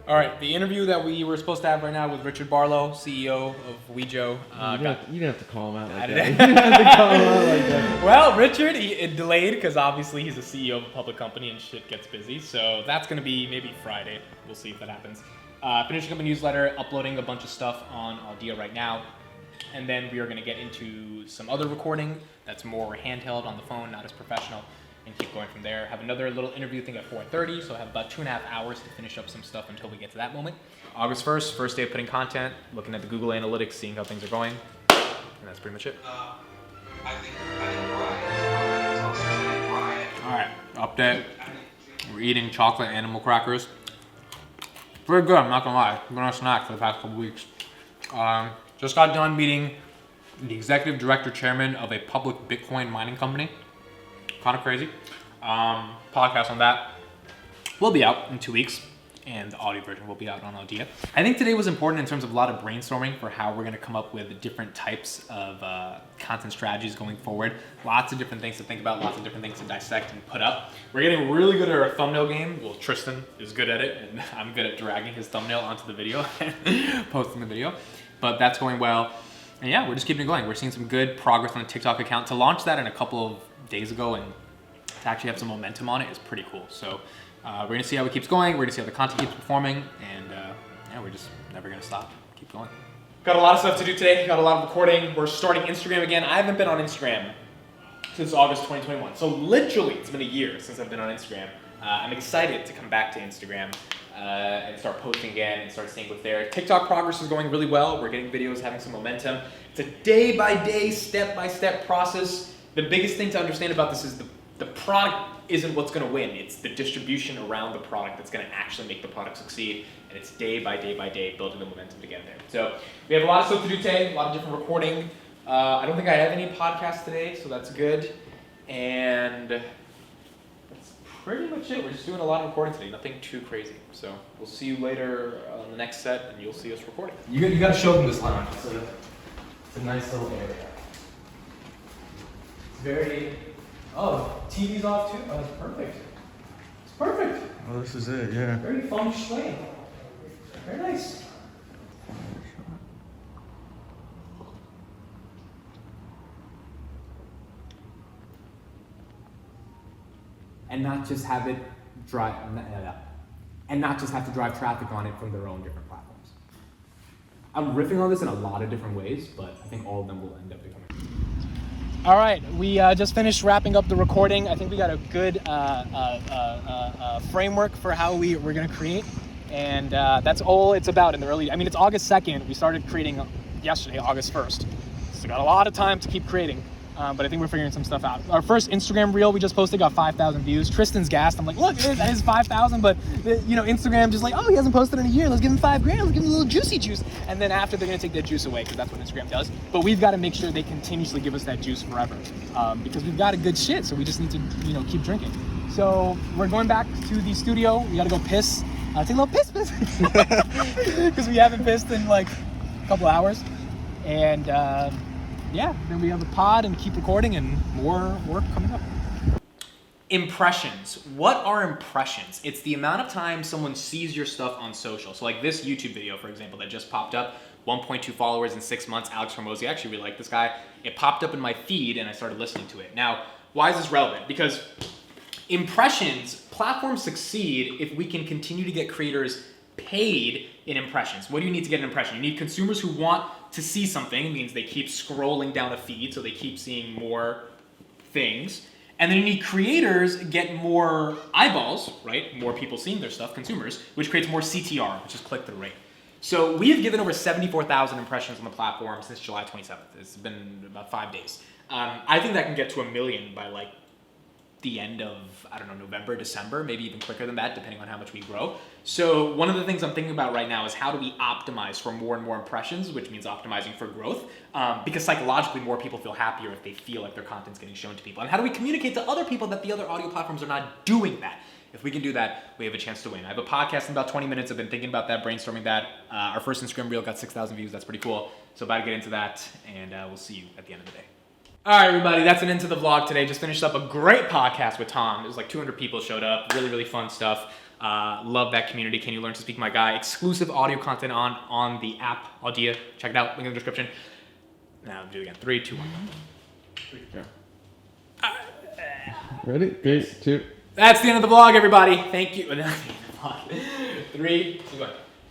All right, the interview that we were supposed to have right now with Richard Barlow, CEO of Wejo. You didn't have to call him out like that. You didn't have to call him out like that. Well, Richard, it delayed because obviously he's a CEO of a public company and shit gets busy. So that's going to be maybe Friday. We'll see if that happens. Finishing up a newsletter, uploading a bunch of stuff on Audio right now. And then we are going to get into some other recording that's more handheld on the phone, not as professional, and keep going from there. Have another little interview thing at 4:30, so I have about 2.5 hours to finish up some stuff until we get to that moment. August 1st, first day of putting content, looking at the Google Analytics, seeing how things are going, and that's pretty much it. I think Ryan is also saying Ryan. All right, update. We're eating chocolate animal crackers. Pretty good, I'm not gonna lie. Been on a snack for the past couple weeks. Just got done meeting the executive director chairman of a public Bitcoin mining company. Kind of crazy. Podcast on that will be out in 2 weeks, and the audio version will be out on Audio. I think today was important in terms of a lot of brainstorming for how we're going to come up with different types of content strategies going forward. Lots of different things to think about, lots of different things to dissect and put up. We're getting really good at our thumbnail game. Well, Tristan is good at it, and I'm good at dragging his thumbnail onto the video and posting the video. But that's going well. And yeah, we're just keeping it going. We're seeing some good progress on the TikTok account. To launch that in a couple of days ago and to actually have some momentum on it is pretty cool. So we're gonna see how it keeps going. We're gonna see how the content keeps performing, and yeah, we're just never gonna stop. Keep going. Got a lot of stuff to do today. Got a lot of recording. We're starting Instagram again. I haven't been on Instagram since August 2021. So literally, it's been a year since I've been on Instagram. I'm excited to come back to Instagram and start posting again and start seeing what's there. TikTok progress is going really well. We're getting videos, having some momentum. It's a day-by-day, step-by-step process. The biggest thing to understand about this is the product isn't what's going to win. It's the distribution around the product that's going to actually make the product succeed. And it's day by day by day building the momentum to get there. So we have a lot of stuff to do today, a lot of different recording. I don't think I have any podcasts today, so that's good. And that's pretty much it. We're just doing a lot of recording today, nothing too crazy. So we'll see you later on the next set, and you'll see us recording. You got to show them this lounge. It's a nice little area. It's very... Oh, TV's off too? Oh, that's perfect. It's perfect. Oh, this is it, yeah. Very feng shui. Very nice. And not just have it drive, and not just have to drive traffic on it from their own different platforms. I'm riffing on this in a lot of different ways, but I think all of them will end up becoming. All right, we just finished wrapping up the recording. I think we got a good framework for how we're going to create, and that's all it's about in the early. I mean, it's August 2nd. We started creating yesterday, August 1st. So got a lot of time to keep creating, but I think we're figuring some stuff out. Our first Instagram reel we just posted got 5,000 views. Tristan's gassed. I'm like, look, that is 5,000, but Instagram just like, oh, he hasn't posted in a year. Let's give him $5,000. Let's give him a little juicy juice. And then after, they're gonna take that juice away because that's what Instagram does. But we've got to make sure they continuously give us that juice forever because we've got a good shit. So we just need to, keep drinking. So we're going back to the studio. We got to go piss. Take a little piss because we haven't pissed in like a couple hours. And yeah, then we have a pod and keep recording and more work coming up. Impressions. What are impressions? It's the amount of time someone sees your stuff on social. So like this YouTube video, for example, that just popped up, 1.2 followers in 6 months, Alex Hormozy. I actually really like this guy. It popped up in my feed and I started listening to it. Now, why is this relevant? Because impressions, platforms succeed if we can continue to get creators paid in impressions. What do you need to get an impression? You need consumers who want to see something. It means they keep scrolling down a feed, so they keep seeing more things. And then you need creators get more eyeballs, right? More people seeing their stuff, consumers, which creates more CTR, which is click-through rate. So we have given over 74,000 impressions on the platform since July 27th. It's been about 5 days. I think that can get to 1 million by like the end of, November, December, maybe even quicker than that, depending on how much we grow. So one of the things I'm thinking about right now is how do we optimize for more and more impressions, which means optimizing for growth, because psychologically more people feel happier if they feel like their content's getting shown to people. And how do we communicate to other people that the other audio platforms are not doing that? If we can do that, we have a chance to win. I have a podcast in about 20 minutes. I've been thinking about that, brainstorming that. Our first Instagram reel got 6,000 views. That's pretty cool. So about to get into that, and we'll see you at the end of the day. All right, everybody, that's an end to the vlog today. Just finished up a great podcast with Tom. It was like 200 people showed up. Really, really fun stuff. Love that community. Can you learn to speak my guy? Exclusive audio content on the app Audia. Check it out. Link in the description. Now do it again. 3, 2, 1. Go. Ready? 3, 2. That's the end of the vlog, everybody. Thank you. Not the end of the vlog. 3, 2, 1.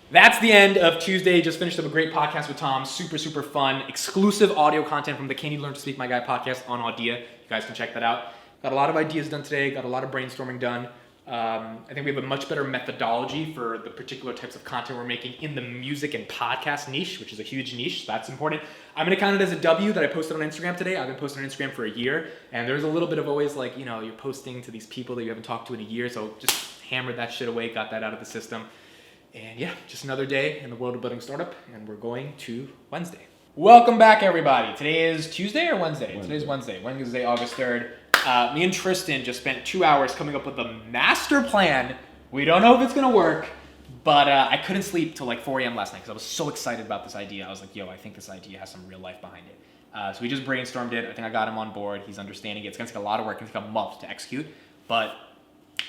That's the end of Tuesday. Just finished up a great podcast with Tom. Super, super fun. Exclusive audio content from the Can You Learn to Speak My Guy podcast on Audia. You guys can check that out. Got a lot of ideas done today. Got a lot of brainstorming done. I think we have a much better methodology for the particular types of content we're making in the music and podcast niche, which is a huge niche, so that's important. I'm gonna count it as a W that I posted on Instagram today. I've been posting on Instagram for a year, and there's a little bit of always like, you're posting to these people that you haven't talked to in a year, so just hammered that shit away, got that out of the system. And yeah, just another day in the world of building startup, and we're going to Wednesday. Welcome back, everybody. Today is Tuesday or Wednesday? Today's Wednesday, August 3rd. Me and Tristan just spent 2 hours coming up with a master plan. We don't know if it's gonna work, but I couldn't sleep till like 4 a.m. last night because I was so excited about this idea. I was like, yo, I think this idea has some real life behind it. So we just brainstormed it. I think I got him on board. He's understanding it. It's gonna take a lot of work. It's gonna take a month to execute, but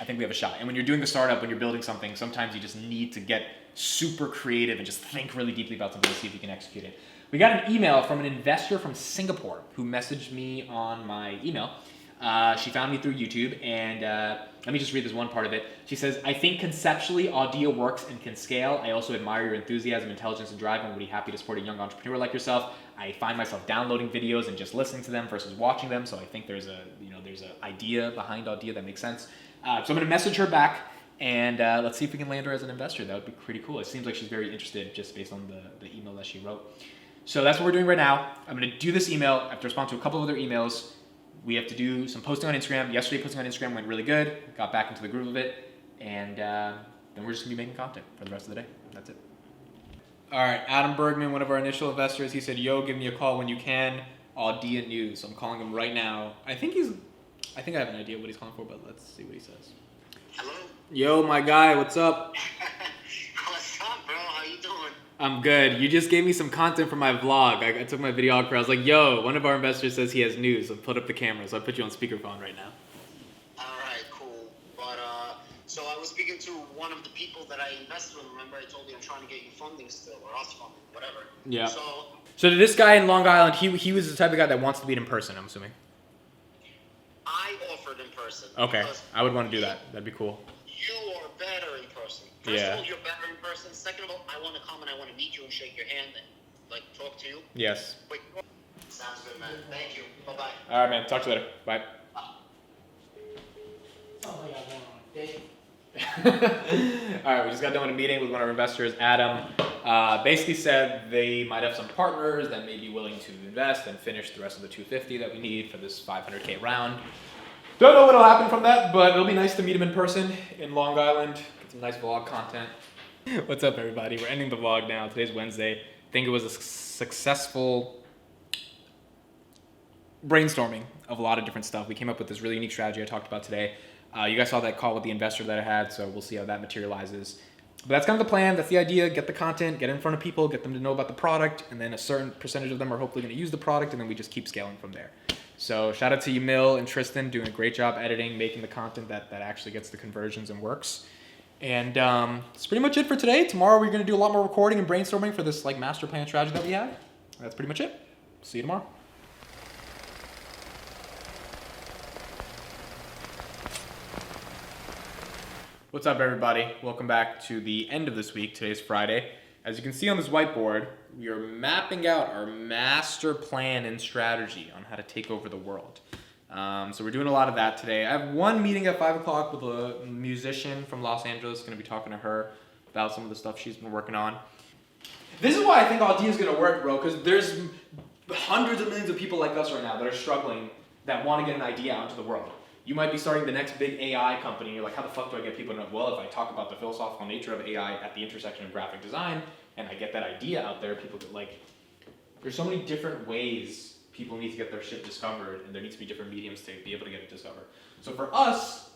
I think we have a shot. And when you're doing a startup, when you're building something, sometimes you just need to get super creative and just think really deeply about something to see if you can execute it. We got an email from an investor from Singapore who messaged me on my email. She found me through YouTube, and let me just read this one part of it. She says, I think conceptually Audio works and can scale. I also admire your enthusiasm, intelligence, and drive. I'm really happy to support a young entrepreneur like yourself. I find myself downloading videos and just listening to them versus watching them, so I think there's a idea behind Audio that makes sense. So I'm going to message her back, and let's see if we can land her as an investor. That would be pretty cool. It seems like she's very interested just based on the email that she wrote. So that's what we're doing right now. I'm going to do this email. I have to respond to a couple of other emails. We have to do some posting on Instagram. Yesterday, posting on Instagram went really good. Got back into the groove of it. And then we're just going to be making content for the rest of the day. That's it. All right, Adam Bergman, one of our initial investors, he said, yo, give me a call when you can. Audia News. I'm calling him right now. I think I have an idea what he's calling for, but let's see what he says. Hello? Yo, my guy, what's up? What's up, bro? How you doing? I'm good. You just gave me some content for my vlog. I took my videographer. I was like, yo, one of our investors says he has news. So put up the camera. So I put you on speakerphone right now. All right, cool. But, so I was speaking to one of the people that I invested with. Remember I told you I'm trying to get you funding still, or us funding, whatever. Yeah. So this guy in Long Island, he was the type of guy that wants to meet in person, I'm assuming. I offered in person. Okay. because I would want to do that. That'd be cool. You are better in person. First Yeah. of all, you're better in person. Second of all, I want to come and I want to meet you and shake your hand and, like, talk to you. Yes. Wait. Sounds good, man. Thank you. Bye-bye. All right, man. Talk to you later. Bye. Oh, my God, one on a date. All right, we just got done with a meeting with one of our investors, Adam. Basically said they might have some partners that may be willing to invest and finish the rest of the 250 that we need for this 500K round. Don't know what'll happen from that, but it'll be nice to meet him in person in Long Island. Get some nice vlog content. What's up, everybody? We're ending the vlog now. Today's Wednesday. I think it was a successful brainstorming of a lot of different stuff. We came up with this really unique strategy I talked about today. You guys saw that call with the investor that I had, so we'll see how that materializes. But that's kind of the plan. That's the idea. Get the content, get in front of people, get them to know about the product, and then a certain percentage of them are hopefully going to use the product, and then we just keep scaling from there. So shout out to Yamil and Tristan doing a great job editing, making the content that actually gets the conversions and works. And that's pretty much it for today. Tomorrow we're going to do a lot more recording and brainstorming for this like master plan strategy that we have. That's pretty much it. See you tomorrow. What's up, everybody? Welcome back to the end of this week. Today's Friday. As you can see on this whiteboard, we are mapping out our master plan and strategy on how to take over the world. So we're doing a lot of that today. I have one meeting at 5 o'clock with a musician from Los Angeles. Going to be talking to her about some of the stuff she's been working on. This is why I think Audia is going to work, bro, because there's hundreds of millions of people like us right now that are struggling, that want to get an idea out into the world. You might be starting the next big AI company, and you're like, how the fuck do I get people to know? Well, if I talk about the philosophical nature of AI at the intersection of graphic design, and I get that idea out there, people get like, there's so many different ways people need to get their shit discovered, and there needs to be different mediums to be able to get it discovered. So for us,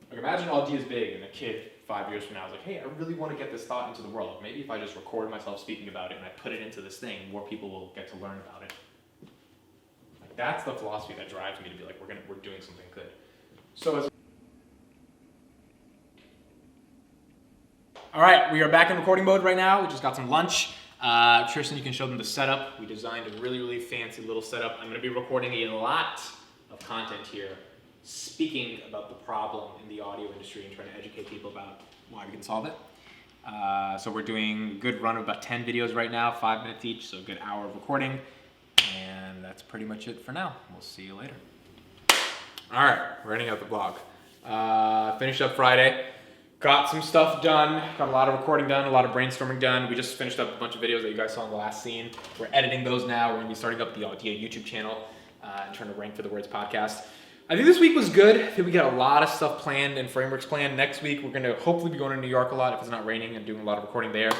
like imagine Audia is big, and a kid 5 years from now is like, hey, I really want to get this thought into the world. Maybe if I just record myself speaking about it and I put it into this thing, more people will get to learn about it. That's the philosophy that drives me to be like, we're doing something good. So as All right, we are back in recording mode right now. We just got some lunch. Tristan, you can show them the setup. We designed a really, really fancy little setup. I'm going to be recording a lot of content here, speaking about the problem in the audio industry and trying to educate people about why we can solve it. So we're doing a good run of about 10 videos right now, 5 minutes each, so a good hour of recording. And that's pretty much it for now. We'll see you later. All right, we're ending out the vlog. Finished up Friday. Got some stuff done, got a lot of recording done, a lot of brainstorming done. We just finished up a bunch of videos that you guys saw in the last scene. We're editing those now. We're gonna be starting up the Idea YouTube channel and trying to rank for the Words podcast. I think this week was good. I think we got a lot of stuff planned and frameworks planned. Next week, we're gonna hopefully be going to New York a lot if it's not raining and doing a lot of recording there.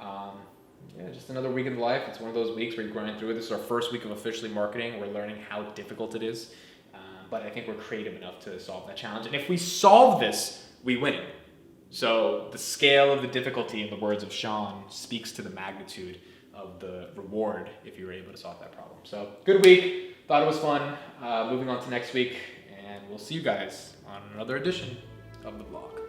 Yeah, just another week in life. It's one of those weeks where you grind through it. This is our first week of officially marketing. We're learning how difficult it is. But I think we're creative enough to solve that challenge. And if we solve this, we win. So the scale of the difficulty, in the words of Sean, speaks to the magnitude of the reward if you were able to solve that problem. So good week. Thought it was fun. Moving on to next week. And we'll see you guys on another edition of the vlog.